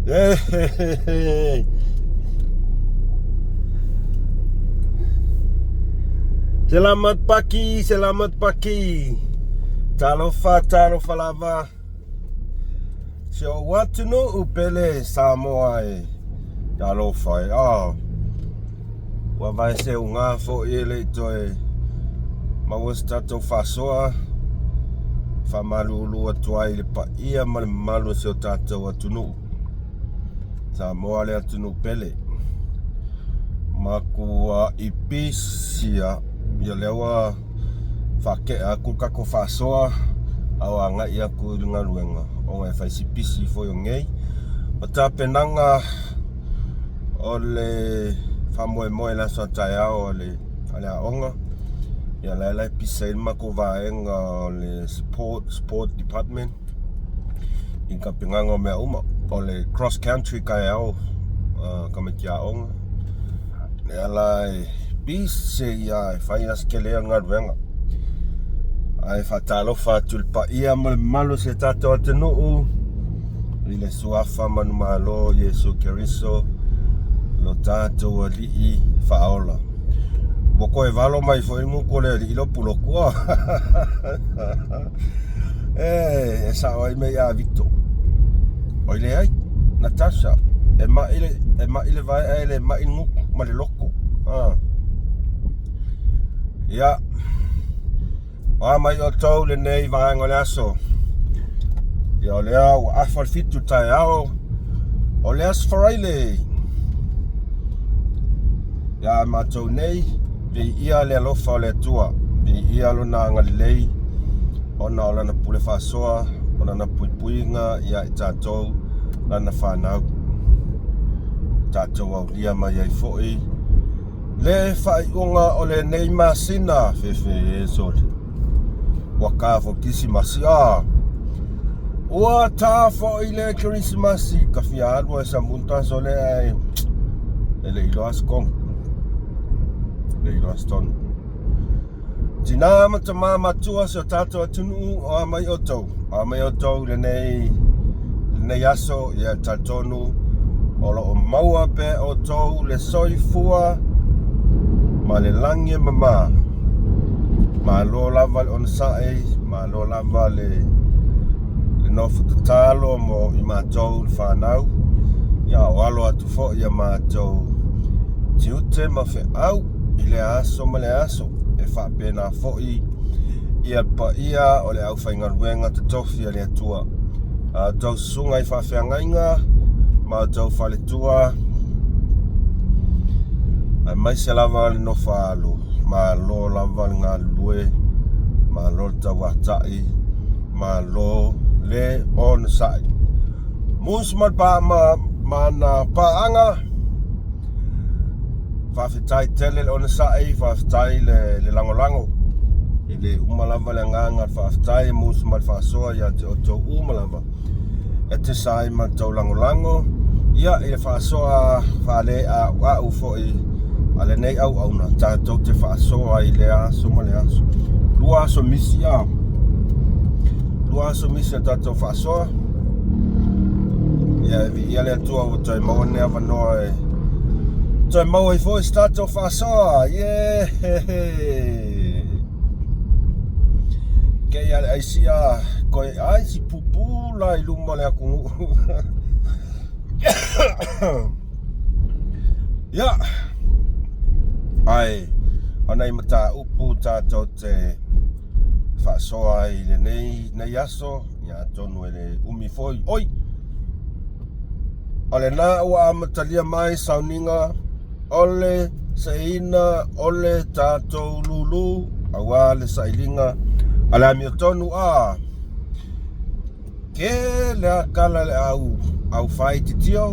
Hey. Selamat pagi. Talofa lava. So what to know upele Samoa e. Talofa e. Wa vai se unga fo ele toe. Ma was tato fasoa. Fa malulu atua ile pa ia malu se tato atunu. Samoa le atunu pele. Makua ipisia ia lewa fake aku kako fasoa au anga ia ku lunga luenga o ngai fai sipisi fo yo ngei pata penanga ole famoe la so taia ole ala onga ia la pisa mako vaenga ole sport department inka penganga me uma ole cross country kai au kamatia onga ala pise ia fai askele ngadwenga ai fatalo fatulpa ia malo se tato atenu ile suafa manu malo Yesu Keriso lo tato ali faola boko e valo mai foi mu kole ilo pulokua esa oi me ya Victor oile ai Natasha e ma ile vai ele ma inu ma le loko ya mai o tau le nei vaenga le aso ia lea ua afal fitu tae ao o le as Fialelei ia matou nei vei ia le alofa o le atua vei ia lona agalelei ona o lana pule faasoa o lana puipuiga ia i tatou lana fanau tatou aulia mai ai fo'i le faiʻuga o le nei masina fefe sole ua ka fokisi masi ua tā fo'i le Keresimasi kafia alua e samunta so le ai e le iloa skoga le iloa stonu tinā matamā matua se o tatou atunuu o amai outou lenei aso ia tatonu o loo maua pe outou le soifua ma le lagi e mamā malo lava le ona saʻi malo lava le nofu tatalo mo i matou le fanau ia o alo atu foʻi ia matou tiute ma feʻau i le aso ma le aso e faapena foʻi ia paia o le ʻaufaigaluega totofi a le atua tou susuga i faafeagaiga ma tou faletua ai mai se lava le nofa alo malo lava le galulue malo le tauataʻi malo le ona saʻi MUSS ma na paaga faafetai tele le ona saʻi faafetai le lagolago i le uma lava le agaga faafetai MUSS ma le faasoa ia te outou uma lava e te sai ma tou lagolago ia i le faasoa faale aʻuaʻu foʻi a lenei auauna tatou te faasoa i le aso ma le aso lua aso misi a tatou faasoa ia viia le atua ua toe maua ne avanoa e toe maua i foʻi se tatou faasoa kei ale aisia koe aisi pupula i luma le akugu ia ai ana i mataupu tatou te faasoa i lenei aso ia tonu e le umi foi oi o lenā ua amatalia mai sauniga o le seina o le tatou lulu auā le saʻiliga a le amiotonu ke le akala le au fai titio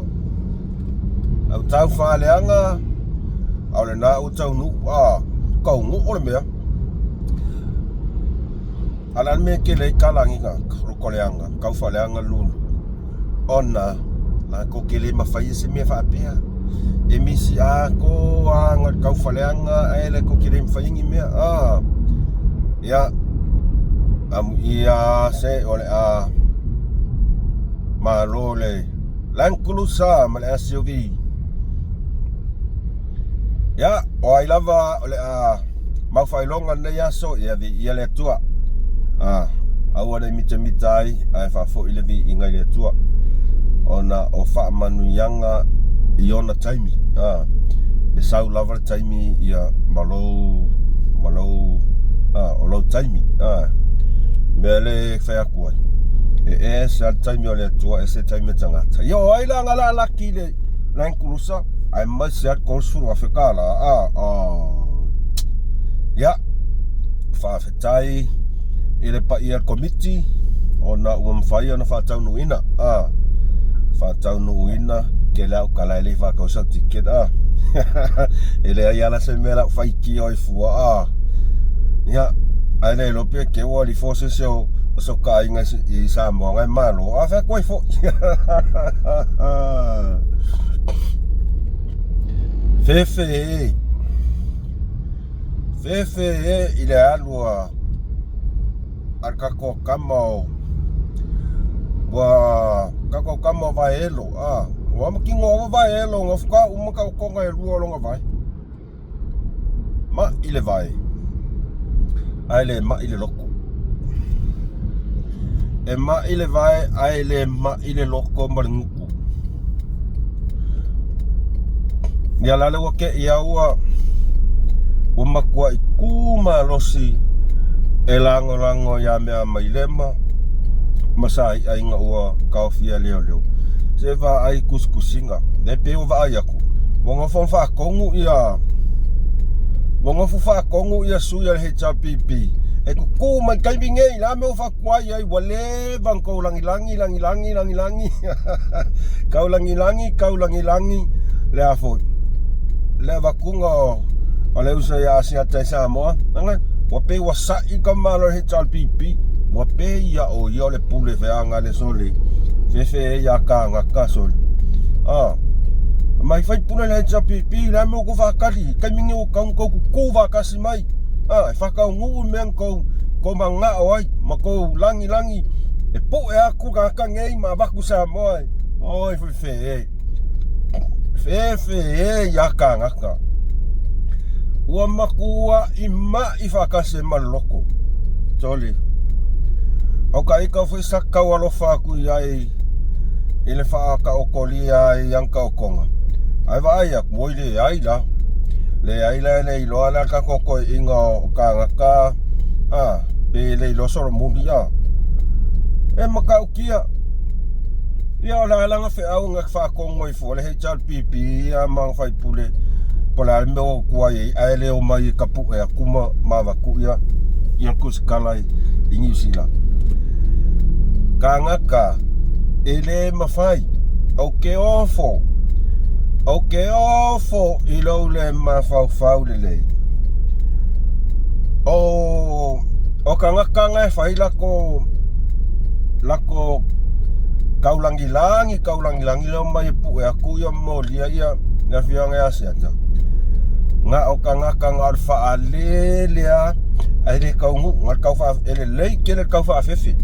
au tau faaleaga au lenā ua taunuu kaugu o le mea ala me kelei kalagiga rokoleaga kaufaaleaga lulu ona na ko kelei mafaia se mea faapea e misi ko aga kaufaaleaga ae le ko kelei mafaigi mea ia amuia se o le malo le Land Cruiser ma le SUV. Ya, o ai lava o le mau failonga nei aso ia le tua. Au ana mita ai fa fo ile vi inga le tua. Ona o fa manu yanga I ona taimi. E sau lava taimi ia malo o lo taimi. Mele fa kuai. E se taimi o le tua e se taimi tangata. Yo ai la ngala laki le Land Cruiser. Ai mai se ko suru afekala ya fa fetai ile pa ia committee ona fai ona fa tau nuina fa tau nuina ke la kala le fa ko sa ticket ele ai la se mera fai ki oi fua ya ai le lo pe ke wali force so ka inga I sa mo ngai malo fa ko fo Fefe ile alua arkako kamo wa kako kamo vaelo wa mkingo vaelo ngofka umka ukonga elua longa vai ma ile vai aile ma ile loko e ma ile vai aile ma ile loko maringuku ya lale wake ia ua makua ikuma losi e lango ya mea mailema masai ainga ua kaofia leo se va ai kuskusinga de pe va ai aku wonga fa kongu ia suya he chapipi e ku mai kai binge la me fa kwai ai wale van ko langi kau langi le afo le vakunga ole usa ya sia tsa mo nga wape wasa I kamalo he chal pipi wape ya o yo le pule fe anga le sole fe ya ka nga ka sol mai fai pule le chal pipi la mo ko fa kali kamingi o ka ko va kasi mai fa ka ngu men ko manga oi ma ko langi e po e aku ka ngei ma va ku sa mo oi fe ya ka nga ka ua makua I whakase maloko. Toli. O ka ika whi saka walofa aku iai I le whaaka o kolia I anka o konga. Ai wa ai aku moi le aila. Le aila le iloa la ka koko inga o ka ngaka. Pe le ilo soro mumi E maka ukia. Ia o la langa whi au ngak whaakongo I fo le he chal pipi ia mang whai pule. Pola me kuai ai le o mai kapu e akuma mawaku ia kuskalai I New Zealand. Ka ngaka ele mafai o ke ofo I lo le mafau le o ka ngaka ngai fai lako kaulangi lo mai pu e aku ia mo lia ia na fianga asiata nga o ka ngaka ngar Fialelei ai le kaungu ngar kau fa elelei ke le kau fa fefe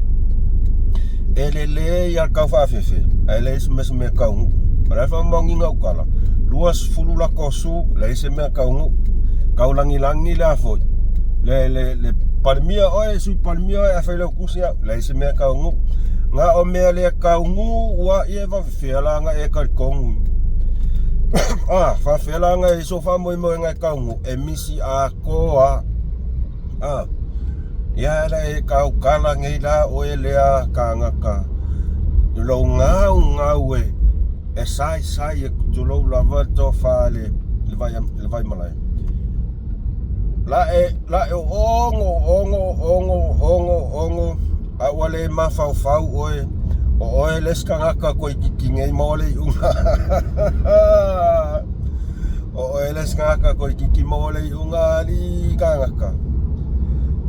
elelei al kau fa fefe ai le mes me kaungu ala fa mongi nga ukala luas fulula kosu le se me kaungu kaulangi la fo le palmia oi su palmia e fa le kusia le se me kaungu nga o me le kaungu wa e va fela nga e ka kongu fa fela nga so fa mo nga kaungu e misi a koa ya la e ka kala ngai la o e le ka ngaka lo ngau e sai e tu lo lava to fa le vai malai la e ongo a wale ma fau o les ka ngaka ko ki ngai mo le unga o les ka ngaka ko ki mo le unga li ka ngaka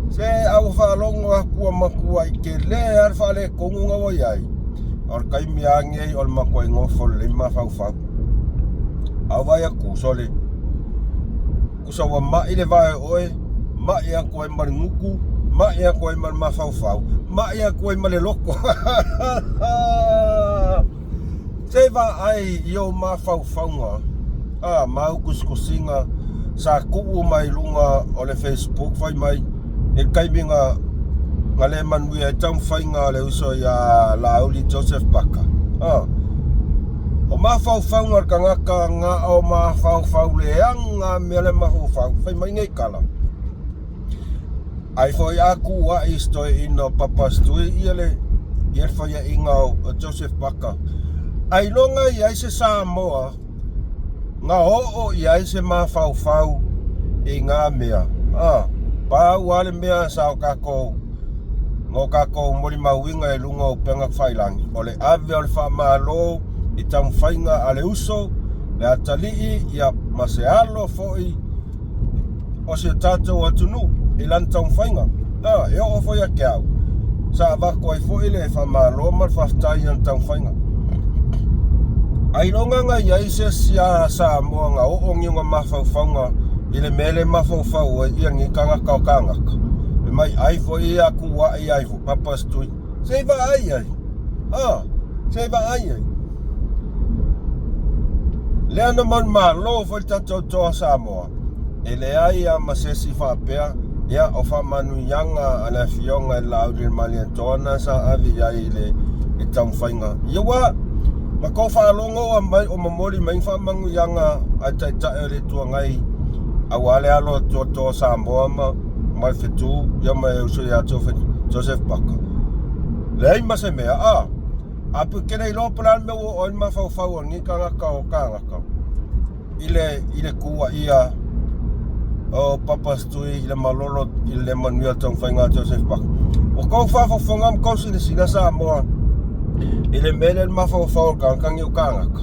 se au fa longo aku makua I ke le ar fa le konga wo yai or kai miange or makua ngofo le ma fau au vai aku sole usawa ma ile vai oe ma ia ko e maringuku ma ia ko e ma fau ma ia ko e male loko se va ai io ma faufaunga mau kuskusinga sa ku'u mai lunga o le Facebook fai mai e kaiminga ngale manui e tau whainga le uso ia lauli Joseph Baka o ma faufaunga ka ngaka nga o ma faufau le anga mele ma faufau fai mai ngai kala ai foi aku wa istoi ino papastui iele ia fai inga o Joseph Baka ai longa ia se Samoa nga o ia se ma faufau i ngā mea pa wale mea sa o kako ngō kako mori mauinga e lunga o penga whailangi o le ave o le whamalo i tamu whainga a le uso le atalii ia masealo foi o se tātou atunu i lan tamu whainga e o foi a kiau sa avako ai foi le whamalo mar whaftai an tamu whainga ai longa nga iai se sia Samoa nga o ngiunga mawhauwhaunga i le mele mawhauwhau i angi kangaka o kangaka e mai aifo i aku wa i aifo papastui se va ai ai se va ai ai le ana man malo fo tatou toa Samoa e le ai a masesi whapea ia o whamanu yanga ana fionga e lauri mali tona sa avi ai le i tamu whainga ia wa ma ko whalongo o mamori mai whamangu yanga a tae le tua ngai a wale alo to Samoa mai whetu ia mai uso ia Joseph Baka lei ma se mea apu kene i lopalan me o ma whauwhau ni kangaka o kangaka i le kua ia o papastui i le malolo i le manuia tau whainga Joseph Baka o kou whawhawhonga m kousi le sina Samoa i le mele mawhawhau kankangi o kangaka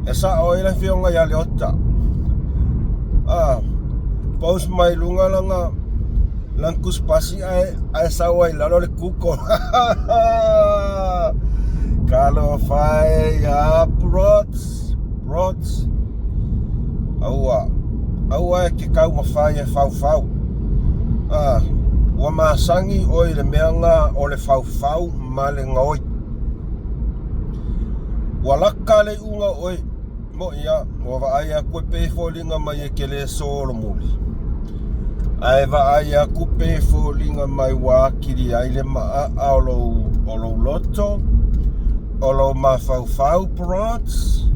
e sa o i le whionga ia le ota paus mai lunga langa langkus pasi ai sawa i lalo le kuko kalo fai brots aua e ke kau mawhai e fau ua masangi o i le meanga o le fau ma le ngoi ua laka le unga oi mo ia mo va ai a koe pe folinga mai e ke le solo muli ai va ai a koe pe folinga mai wa kiri ai le maa o lo loto o lo ma fau prots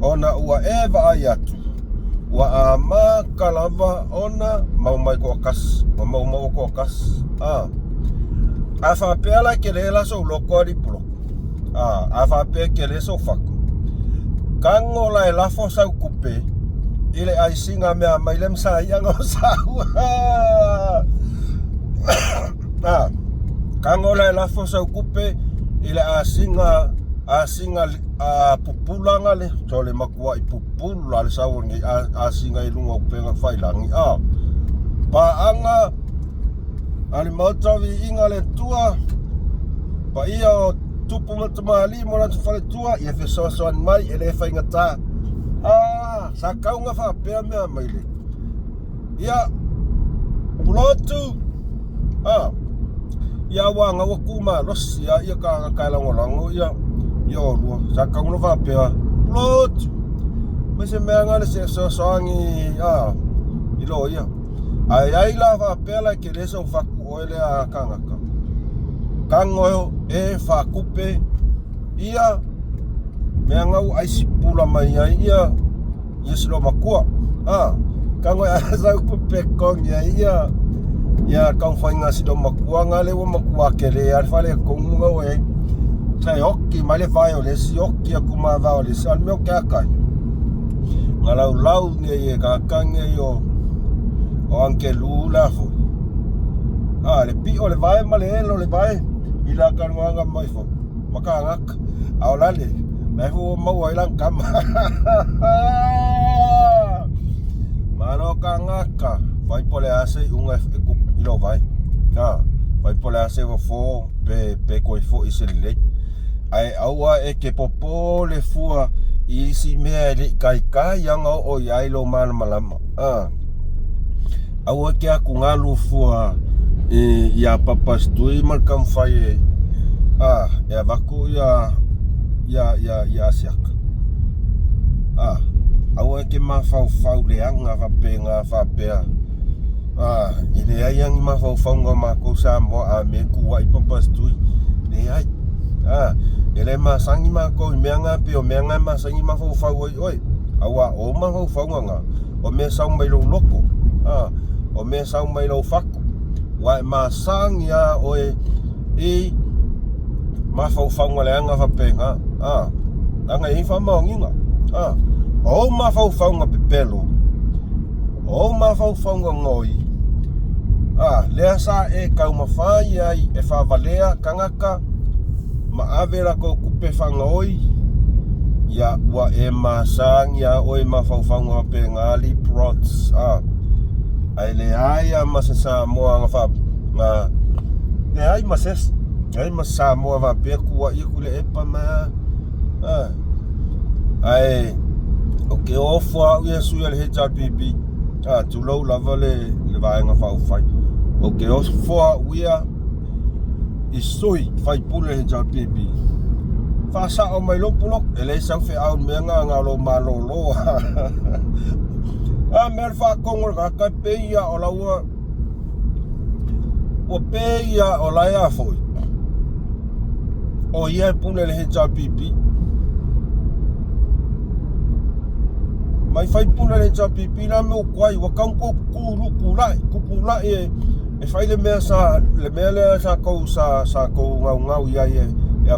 ona ua e va ai atu ua a ma kalava ona mau mai ko kas mau ko kas a fa pela ke le la so loko di pro a fa pe ke le so faku kango la e lafo sau kupe ile ai singa mea mai lem sa ianga o sau kango la e lafo sau kupe ile a singa pupulanga le tole makua i pupula le sau ngi a singa i lunga upenga whailangi pa anga ali mautawi inga le tua pa ia o tupu matamali mo na tufale tua ia fesoasoan mai ele whaingata sa kaunga whapea mea maile ia pulotu ia wanga wakuma losi ia ka kailangolango ia orua sa kaunga whapea pulotu mai se mea ngale se soasoangi ilo ia ai la whapea la ke leso whaku oele a kangaka kangoyo e whakupe ia mea ngau aisipula mai ai ia silo makua kangoyo asau kupe kong ia kau whainga silo makua ngale wa makua kele ar whale kongunga oe sai hoki mai le violesi hoki aku ma violesi al meo ke akai ngalau lau nge kakange o anke lula fo le pi o le vai malelo le vai ila kanwanga mai fo makangak aolale mai fo mau ai lang kam mano kangaka vai pole ase unga ku ilo vai vai pole ase fo pe ko fo iselele ai aua e ke popo le fua i si mea le kai yanga o yai lo man malama aua ke aku ngalu fua ia papastui mal kam fai ya vaku ya siaka au ke mafau leanga vapenga vapea ile yang mafau ngoma ko sambo me kuwa ipapastui le ai ele masangi mako meanga pe o meanga masangi mafau oi awa o mafau nga o me sau mai loko o me sau mai lo faku wa masang ya oi mafau leanga vapenga anga i famonginga o mafau nga pepelo o mafau nga ngoi lea sa kau mafai ai e favalea kangaka maavera ko kupe fangoi ya wa masang ya oi mafau nga pengali prots ai le ai masasa mo nga le ai mases ai masamo va pe kuwa ikule epa ma ai okay ofwa yesu ya HRPP tu low level le va nga fa fai okay ofwa wia isoi fai pule HRPP fa sa o mai lo pulo ele sa fe au menga nga lo malolo mer fa kongol ka pe ya o la o pe ya o la ya foi o ia pune le HRPP mai fai pune le HRPP la me kwai wa kan ko kula e fai le me sa ko sa ko ngau ia e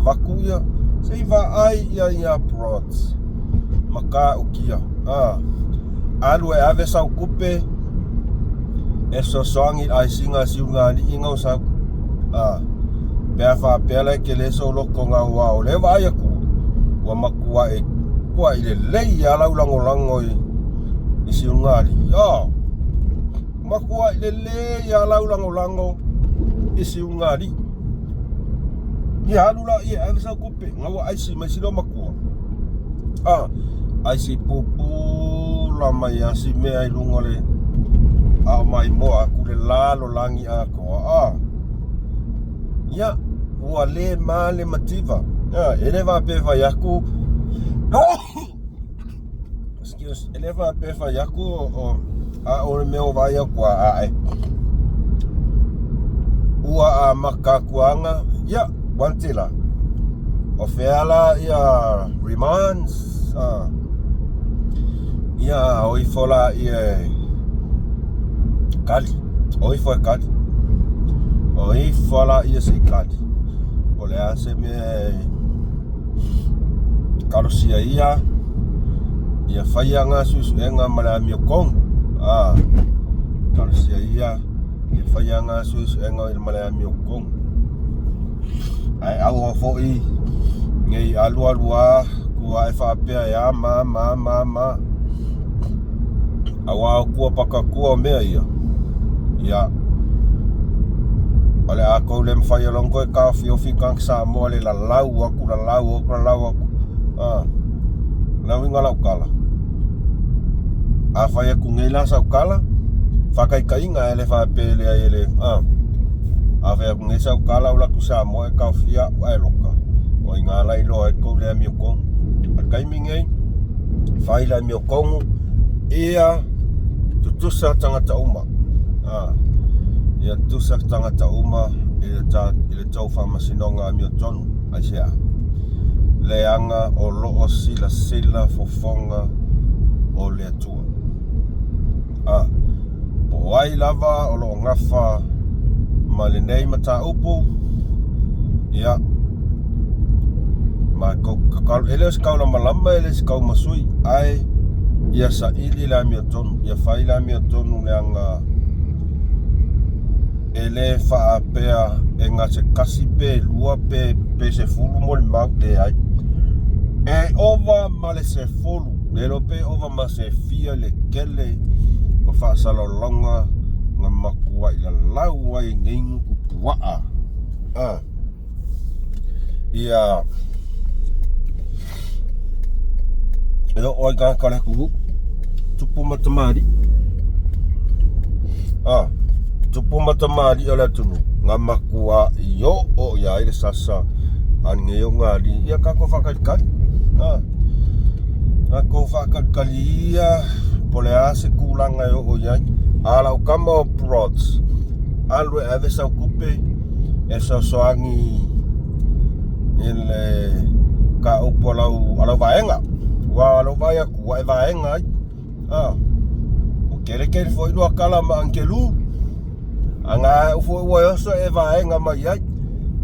vaku ia sei va ai ia prots maka ukia alu e ave sa kupe e so songi ai singa siunga ni ingau sa Befa pele ke le so loko nga wa le va ya ku wa makua kwa ile lei ya lango i siungari makua ile lei ya lango i siungari ya lula i avisa kupe nga wa aisi masilo makua aisi pupu la mai asi me ai lungole mai mo aku le lalo langi ako ya ua le male mativa ele va pe va yaku excuse ele va pe va yaku o me o va ya kwa ua makakuanga ya wantila o feala ya remands ya oi fola kali oi foi kali oi fola se kali ole ase me karosia ia faianga susu enga mala mi kong karosia ia faianga susu enga mala mi kong ai au foi ngai alua kua fa pe ya ma awa kua paka kua me ia ya ole ako le mfai longo ka fi kan sa mo le la lau aku na winga la kala a fai ku ngela sa kala fa kai nga ele fa pele ele a fai ku ngesa kala la ku sa mo ka fia wa loka o nga la ilo ko le mi ko kai mingai fai la mi ko ia tu sa tanga uma ia tusa tangata uma ile tau whamasinonga mi o tonu aisea leanga o loo sila fofonga o le atua o ai lava o loo ngafa ma le nei mata upu ia ma kakal ele skaula malama ele skau masui ai ia sa ili la mi o tonu ia fai la mi o tonu leanga ele fa apea enga se kasi pe lua pe se fulu mo le mau te ai ova ma le se fulu le pe ova ma se fia le kele ko fa salolonga nga makua ila laua i ngingu kupua ia oi ka kale ku tupu matamari tupu matamari ala tunu nga makua yo o ya ile sasa an ngeo ngali ia ka ko whakalikali ko whakalikali ia pole a se kulanga o iai ala o kama o prods alwe ave sa kupe e sa soangi ele ka upola ala vaenga wa ala vai ku wa vaenga o kere foi lo kala ma ankelu anga foi wa so e vaenga mai ai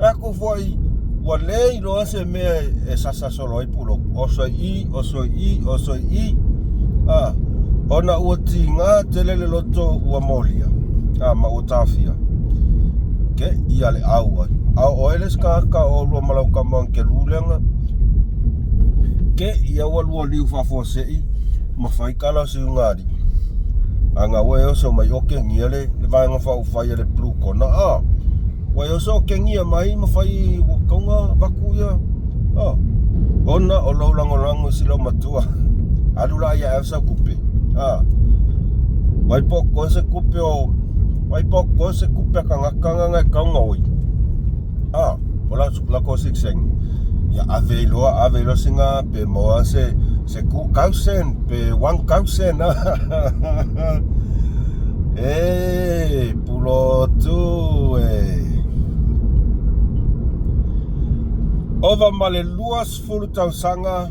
aku foi wa lei lo se me e sa solo i pulo o so i ona ua tinga telele loto ua molia ma ua tawhia ke ia le au oele skaka o lua malau kamang ke lulenga ke ia ua lua liu whafosei ma whaikala si ungari anga ue oso mai oke ngia le vaenga whau whai le pluko na ue oso oke ngia mai ma whai wakaunga baku ia ona o laulangolango silo matua alula ia evsa kupe vai poko se kupe o vai poko se kupe kanga ngai kaunga oi ola la ko sikseng ya avelo singa pe moa se ku kausen pe 1000 pulo tu ova male luas fulu tau sanga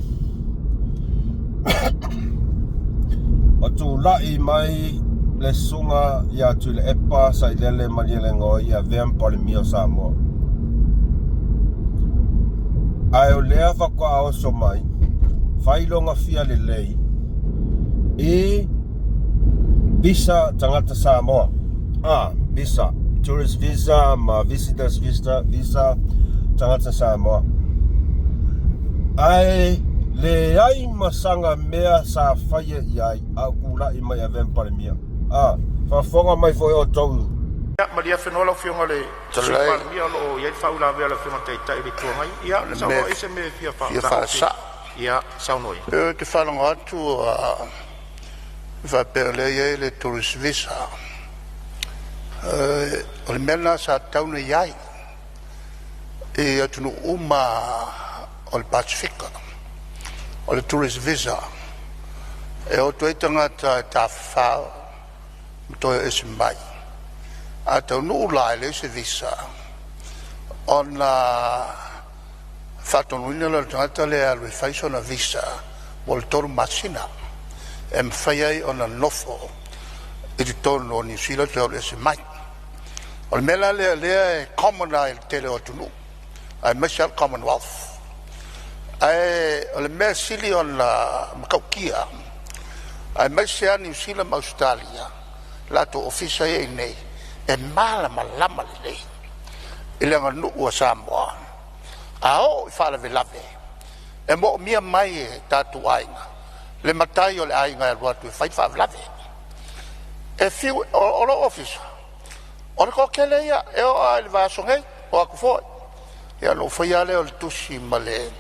o tu lai mai le sunga ia tu le epa sa ilele maniele ngoi ia veam pole mio Samoa. Ai o lea whako ao so mai, whailonga Fialelei e visa tangata Samoa. Visa, tourist visa, ma visitors visa tangata Samoa. Ai le ai masanga mea sa whaia iai au kula i mai avem pare mia. Whafonga mai foi o tau. Ya, Maria Fenola fionga le sipar mia lo iai whaula vea la fionga teitai le tua mai. Ia, le sa hoa ise me fia whaasa. Ia, saunoi. Te whanonga atu whaperelei e le tourist visa. O le mena sa tauna iai. E atunu uma o le Pasifika. O le tourist visa e o toi tangata ta whao toi ese mai a tau nuu lai le se visa o na whatonuina la tangata le alwe whaiso na visa o le toru masina e mwhaiai o na nofo i te toru o New Zealand le o le ese mai o le mela lea e common ai tele o tunu ai Michelle Commonwealth ai o le mea sili o la makaukia ai mai sea New Zealand Australia la to ofisa e nei e malama lama le nei i le nganu ua Samoa ao i whala velave e mo mia mai e tatu ainga le matai o le ainga e ruatu e whai wha velave e fiu o lo ofisa o le kokele ia e o a le vasongei o aku foi e alo whai ale o le tusi ma le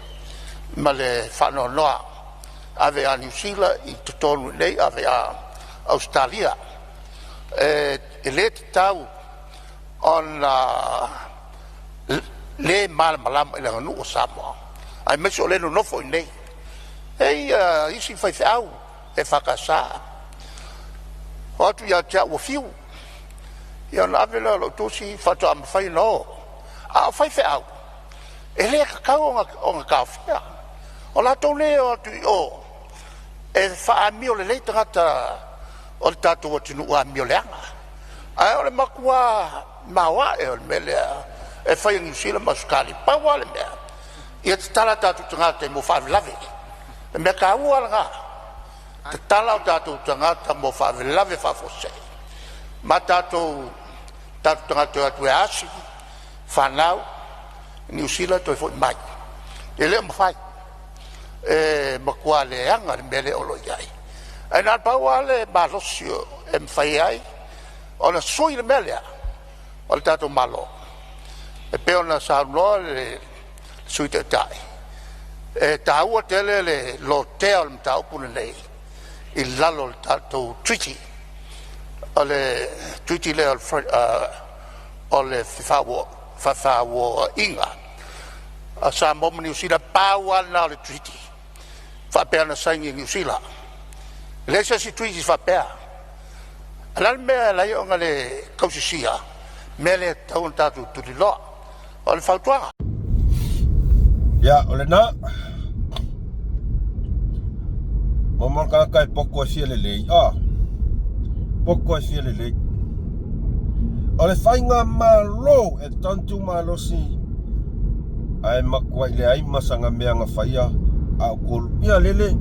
whanonoa ave a New Zealand i tutonu nei ave a Australia e le te tau on le malama i le nganu o Samoa ai meso o le no nofo i nei ei isi whai whiau e whakasa o atu ia tia ua fiu ia na ave lo tusi whatu am whai no a whai whiau e le kakau o ngā kawhia o la tau leo atu i o e whaamio le lei tangata o le tatu o tinu ua mio leanga ai o le makua maua e o le melea e whai New Zealand masukali paua le mea ia te tala tatu tangata i mo whavelave e mea ka ua langa te tala o tatu tangata mo whavelave whafose ma tatu tangata atu e asi whanau New Zealand toi fo mai e leo mawhai e makua le anga le mele olo iai e nā paua le malosio e mwhai ai o na sui le melea o le tato malo e peo na saunoa le sui te tai e taua tele le lo tea o le mtau pune nei i lalo le tato treaty o le treaty le o le whawhawo inga a sa mo New Zealand pawa na le treaty fa pe na saingi New Zealand le sa si treaty fa pe ala me la yo ngale kausisia mele taun tatu tu di lo o le fautua ya ole na Mama kai poko Fialelei poko Fialelei ole fainga malo e tantu malosi ai makwa ile ai masanga meanga faia a kol ia lele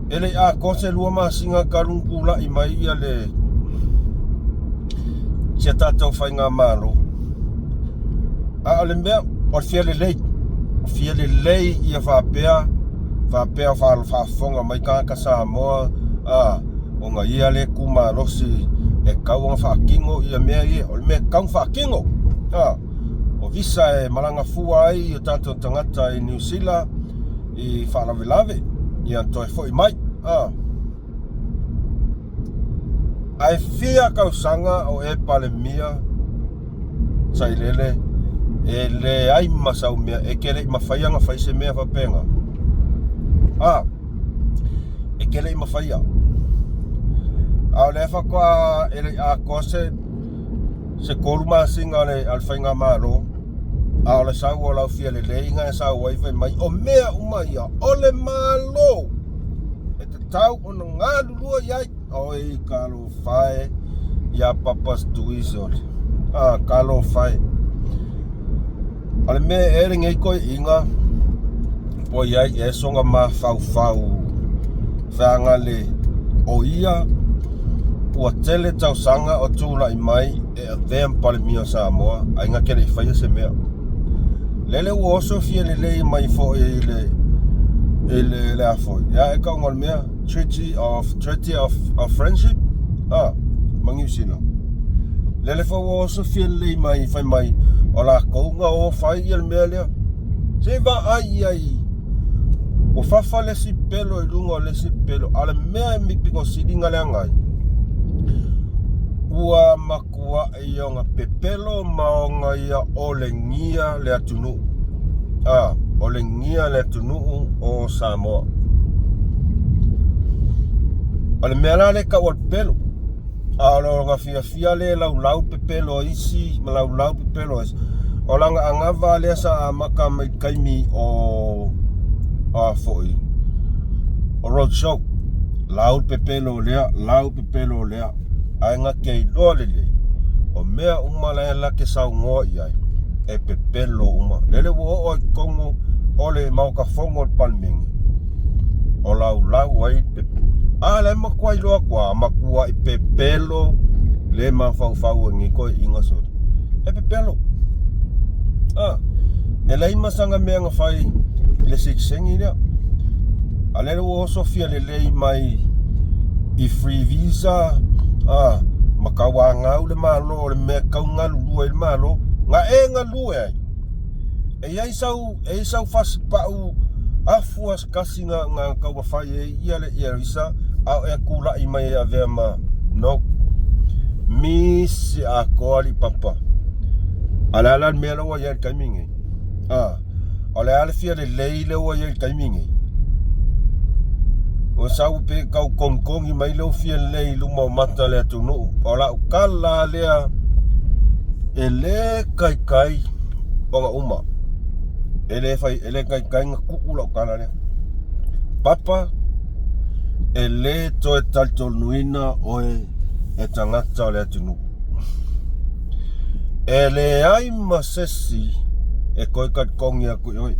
ele a kose lua masinga karungkula i mai ia le chetato fainga malo a ole mea o Fialelei ia fa fonga mai ka Samoa o nga ia le kuma rosi e kau fa kingo ia mea ia o me kau fa kingo o visa e malanga fua ai o tato tangata i New Zealand i fa lave ia toi foi mai ai fia kau sanga o e palemia sai lele e le ai masau mea e kele mafaianga faise mea fa penga e kele mafaia le fa kwa ele a kose se kolma singa le alfainga malo le sa wo la Fialelei nga sa wai fa mai o mea umaia ole malo e te tau o nga lua ia o e kalo fai ia papas tuizol kalo fai ale me ere ngai ko inga po ia e songa ma fau fangale o ia ua tele tau sanga o tula i mai e a vean palemia Samoa ai nga kele i whaia se mea lele ua oso Fialelei mai fo ele a foi ia e kaunga mea treaty of friendship mangi usina lele fo ua oso Fialelei mai fai mai o la kounga o fai il mea lea se va ai o fafa le si pelo i lungo le si pelo ale mea mi piko sidinga le angai ua makua i onga pepelo maonga ia ole ngia le atunu ole ngia le atunu o Samoa ale mea la le ka o pelo alo nga fia le lau pepelo isi lau pepelo isi o langa angava le sa amaka mai kaimi o foi o road show lau pepelo lea ai nga kei lolele o mea uma la ke saungo iai e pepelo uma lele wo o kongo ole mauka fongo palmingi o lau ai le makwai loa kwa makua i pepelo le mafau ngi ko inga so e pepelo e lai masanga mea nga fai le siksengi lea ale wo so Fialelei mai i free visa makawa ngau le malo le me kau ngalu le malo nga ngalu ai e sau fas pau afuas kasinga nga kau fai ia le isa au e kula i mai a vema no misi a koli papa ala me lo ia kaimingi ole ala Fialelei le o ia kaimingi o sau pe kau kongkong i mai lo Fialelei lumo mata le tunu ola kala lea ele kai onga uma ele kai nga kukula kala lea papa ele to e taltol nuina oe e tangata le tunu ele ai masesi e koi kat kongi aku oi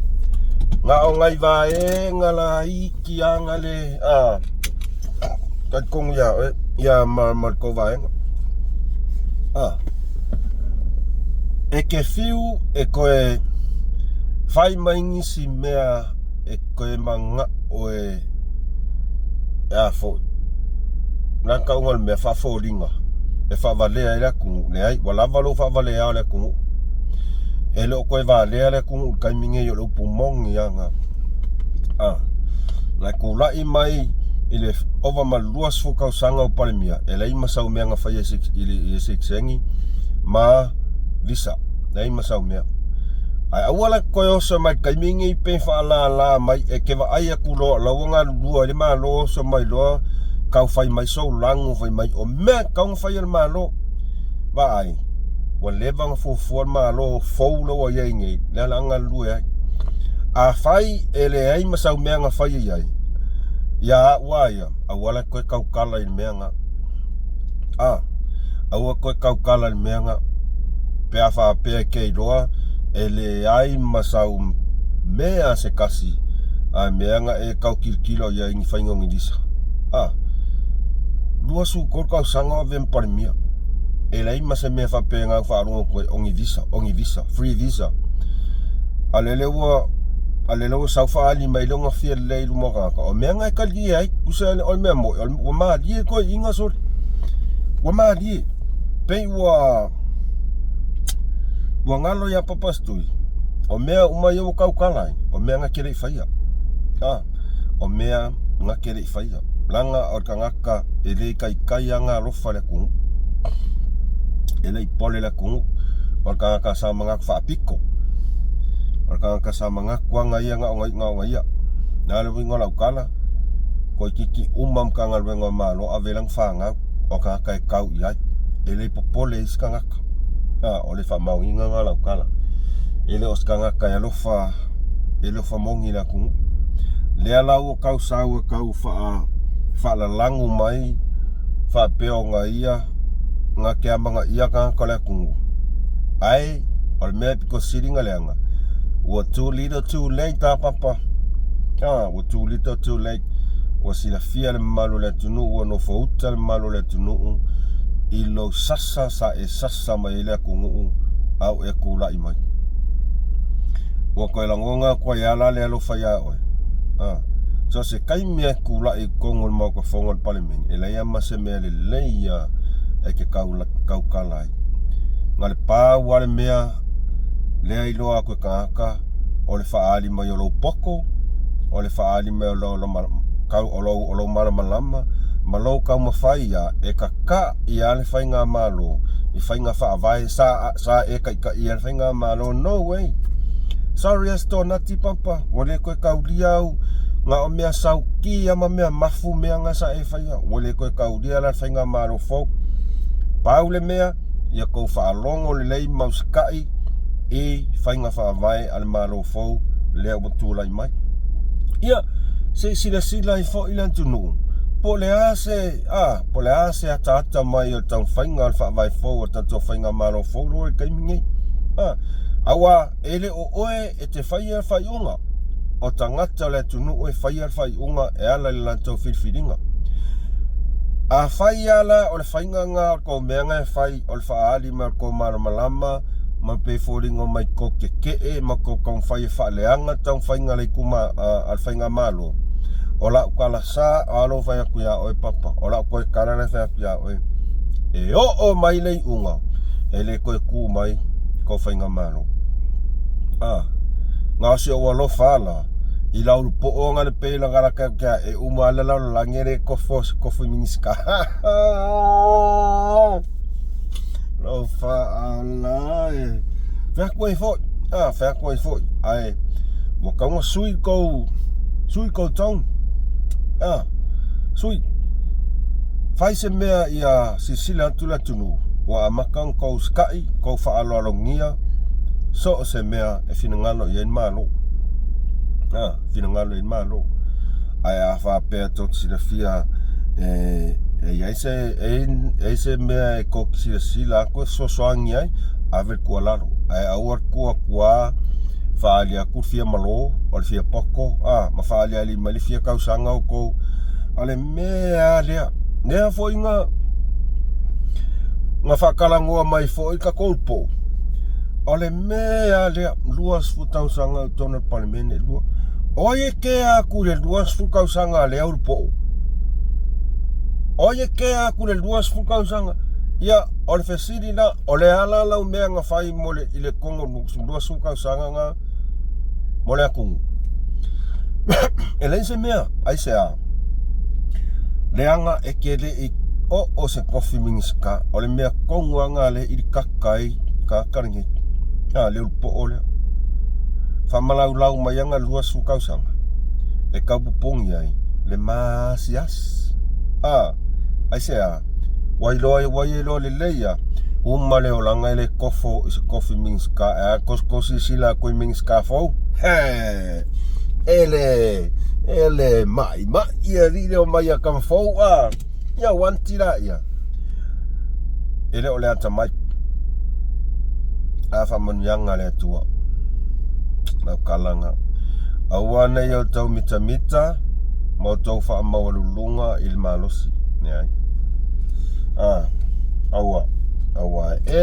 nga o ngai vae nga la iki anga le kat kongi ya mar ko vae e ke fiu e koe fai maingi si mea e koe manga oe fo na ka ungal me fa fo linga e fa valea ila ku ne ai wala valo fa valea le ku e lo koe valea le ku kai minge yo lo pumong yanga la ku la i mai ile ova maluas fo ka sanga o palmia e lai masau me nga fa ye six sengi ma visa nei masau me Ai awala koe osa mai kaimingi pe whaala mai e ke wa aia kulo lawanga lua le malo osa mai loa kau whai mai so langu whai mai o mea kau whai al malo wa ai wa levanga fufuan malo faulo wa iai ngei le langa lua ai a whai ele ai masau meanga whai iai ia waia awala koe kau kala i meanga aua koe kau kala i meanga pea wha pea kei loa ele ai masau mea se kasi a meanga e kau kilkilo ia ingi whaingongi lisa lua su kor kau sanga o ven parimia ele ai masa mea wha pea ngau whaarunga koe ongi visa free visa alelewa sau whaali mai longa Fialelei lumoraka o meanga e kali ai kusa o mea mo o maa lie koe inga sori o maa lie pei wa ngalo ya papastui o mea umai o kau kalai o mea nga kere i whaia o mea nga kere i whaia langa o ka ngaka e lei kai anga lofa le kungu e lei pole le kungu o ka ngaka sa mga whaapiko o ka ngaka sa mga kuanga ia nga ia na le wingo lau kala ko kiki umam ka ngal wengo malo a velang whanga o ka ngaka e kau iai e lei popole iska ngaka o le whamau inga ngā lau kala e le os ka ngaka e lofa mongi la kungu lea lau o kau sau e kau whaalalangu mai whapeo ngā ia ngā ke amanga ia ka ngaka le kungu ai o le mea piko siringa leanga ua too little too late ta papa ua too little too late ua sila fia le malu le tunu ua no fauta le malu le tunu i lo sasa sa e sasa mai le kungu au e kula i mai ua koe langonga koe ala le alo whaia oe so se kai mea kula i kongo le mau ka whonga le palemeng e leia mase mea le leia e ke kau kalai ngā le pā wale mea lea i loa koe kāka o le whaali mai o lo poko o le whaali mai o lo malamalama malo kau mawhaia e ka i ale whai ngā malo i whai ngā whaavai sa e ka i ale whai ngā malo no way sorry as to nati papa o le koe kau liau ngā o mea sau ki ama mea mafu mea ngā sa e whaia o le koe kau lia la whai ngā malo fau pau le mea ia kou whaalongo le lei mauskai e whai ngā whaavai ale malo fau lea watulai mai ia se sila i fo ilan tunu po le ase ata mai o tau whainga al whaavai fau o tau whainga malo fau lo e kaimingei awa ele o oe e te whaia whaiunga o tangata le tunu o e whaia whaiunga e ala le lantau whirwhiringa a whaia la o le whainga ngā ko meanga e whai o le whaali ma ko maramalama ma pe fōringo mai ko keke ma ko kong whai whaaleanga tau whainga le kuma al whainga malo o la ukala sa alo whai aku ia oe papa o la koe karare whai aku ia oe e o mai lei unga e le koe ku mai ko whainga malo ngā si o walo whala i lauru po o ngā le pēla ngaraka kia e umala lau langere kofo miniska lau whaala e whea koe fōi ai wakaunga sui kou taun sui whai se mea ia sisila atu la tunu wa amakang kou skai kou whaalolongia so se mea e finangalo i en malo finangalo i en malo ai a whapea tot sila fia e se mea e kou sila koe sosoangi ai avel kua laro ai auar kua whaali a kurfia malo o le fia poko ma whaali ali mai le fia kausanga o kou ale mea lea fo inga whakalangoa mai fo i ka kolpo ole mea lea luas futausanga tona palemene lua oye ke aku le luas futausanga lea urpo oye ke aku le luas futausanga ia ole fesiri na ole ala lau mea nga whai mole i le kongo luas futausanga nga mole akungu e leise mea aise a leanga e ke le i o se kofi mingiska ole mea konguanga le i kakai kakaringi leo po ole whamalau mai anga lua sukausanga. E kaupupongi ai, le masias. Ai sea, wai lo le leia, le olanga le kofo, is coffee means ka, kosi sila koi means ka fo. Ele, mai, ia rire o mai a kam fo, ia wantira ia. Ele ole ata mai. Whamanianga le tua. Nau kalanga. Awana i o tau mita, mau tau whaamawalulunga il malosi. Nei. Awa.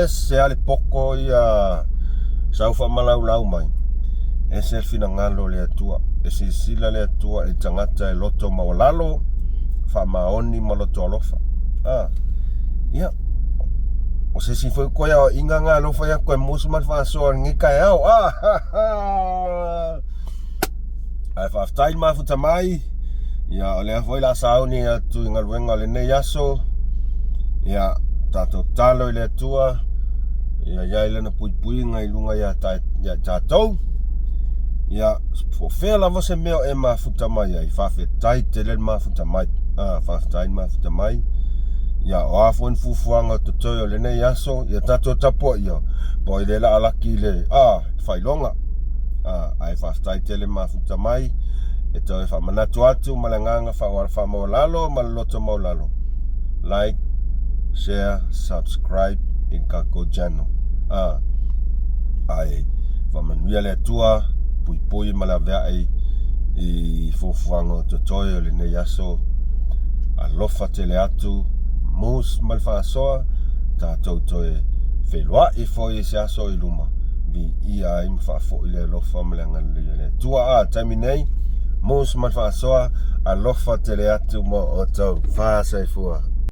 Se ale poko ia sau whaamalau mai. Se fina ngalo le atua. Se sila le atua e tangata e loto mawalalo. Whaamaoni maloto alofa. Ia. O se si foi koia o inga ngalo foi a koe MUSS Ma Le Fa'asoa ngika e au. Ai whaftai mafuta mai. Ia o lea foi la sauni atu inga luenga le ne yaso. Ia tato talo i le atua. Ia iai na pui ngai lunga ia tatou. Ia fofea lava se meo e mafuta mai ai. Whawhetai te le mafuta mai. Whaftai mafuta mai. Ia o afon fufuanga to toyo le nei aso ia tato tapo ia po ile la alaki le failonga ai fastai tele mafuta mai e to fa manatu atu malanganga fa maulalo maloto maulalo like share subscribe in kako channel ai fa manuia le tua pui malavea ai i fufuanga to toyo le nei aso alofa tele atu MUSS Ma Le Fa'asoa tātou toe whelua I foi se aso I luma vi ia I mwhafo I le alofa malanga le tua taimi nei MUSS Ma Le Fa'asoa alofa tele atu mo o tau whaasai fua